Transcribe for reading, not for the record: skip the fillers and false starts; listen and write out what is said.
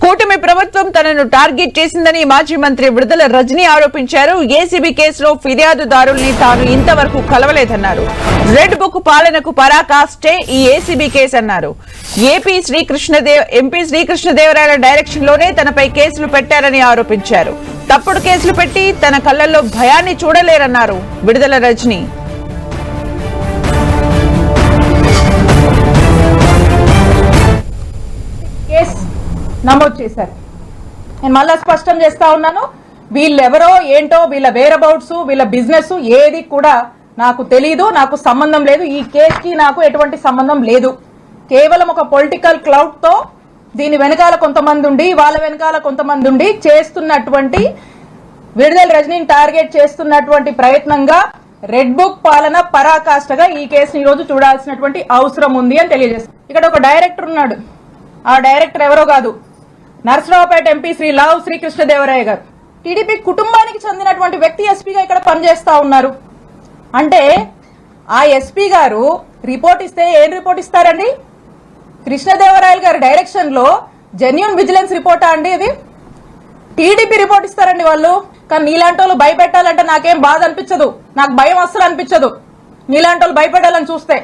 కూటమి ప్రభుత్వం తనను టార్గెట్ చేసిందని మాజీ మంత్రి విడుదల రజనీ ఆరోపించారు. ఏసీబీ కేసులో ఫిర్యాదుదారుల్ని తాను ఇంతవరకు కలవలేదన్నారు. రెడ్ బుక్ పాలనకు పరాకాష్టే ఈ ఏసీబీ కేసు అన్నారు. ఎంపీ శ్రీకృష్ణదేవరాయల డైరెక్షన్ లోనే తనపై కేసులు పెట్టారని ఆరోపించారు. తప్పుడు కేసులు పెట్టి తన కళ్లలో భయాన్ని చూడలేరన్నారు విడుదల రజనీ. నమోదు చేశారు. నేను మళ్ళా స్పష్టం చేస్తా ఉన్నాను, వీళ్ళెవరో ఏంటో, వీళ్ళ వేరబౌట్స్, వీళ్ళ బిజినెస్ ఏది కూడా నాకు తెలీదు, నాకు సంబంధం లేదు. ఈ కేసుకి నాకు ఎటువంటి సంబంధం లేదు. కేవలం ఒక పొలిటికల్ క్లౌడ్ తో దీని వెనకాల కొంతమంది ఉండి, వాళ్ళ వెనకాల కొంతమంది ఉండి చేస్తున్నటువంటి, విడుదల రజనీని టార్గెట్ చేస్తున్నటువంటి ప్రయత్నంగా రెడ్ బుక్ పాలన పరాకాష్ఠగా ఈ కేసుని ఈ రోజు చూడాల్సినటువంటి అవసరం ఉంది అని తెలియజేస్తారు. ఇక్కడ ఒక డైరెక్టర్ ఉన్నాడు. ఆ డైరెక్టర్ ఎవరో కాదు, నర్సరావుపేట ఎంపీ శ్రీకృష్ణదేవరాయ గారు. టీడీపీ కుటుంబానికి చెందినటువంటి వ్యక్తి ఎస్పీగా ఇక్కడ పనిచేస్తా ఉన్నారు. అంటే ఆ ఎస్పీ గారు రిపోర్ట్ ఇస్తే ఏం రిపోర్ట్ ఇస్తారండి? కృష్ణదేవరాయలు గారి డైరెక్షన్ లో జెన్యూన్ విజిలెన్స్ రిపోర్టా అండి ఇది? టీడీపీ రిపోర్ట్ ఇస్తారండి వాళ్ళు. కానీ నీలాంటి వాళ్ళు భయపెట్టాలంటే నాకేం బాధ అనిపించదు, నాకు భయం అస్సలు అనిపించదు నీలాంటి వాళ్ళు భయపెట్టాలని చూస్తే.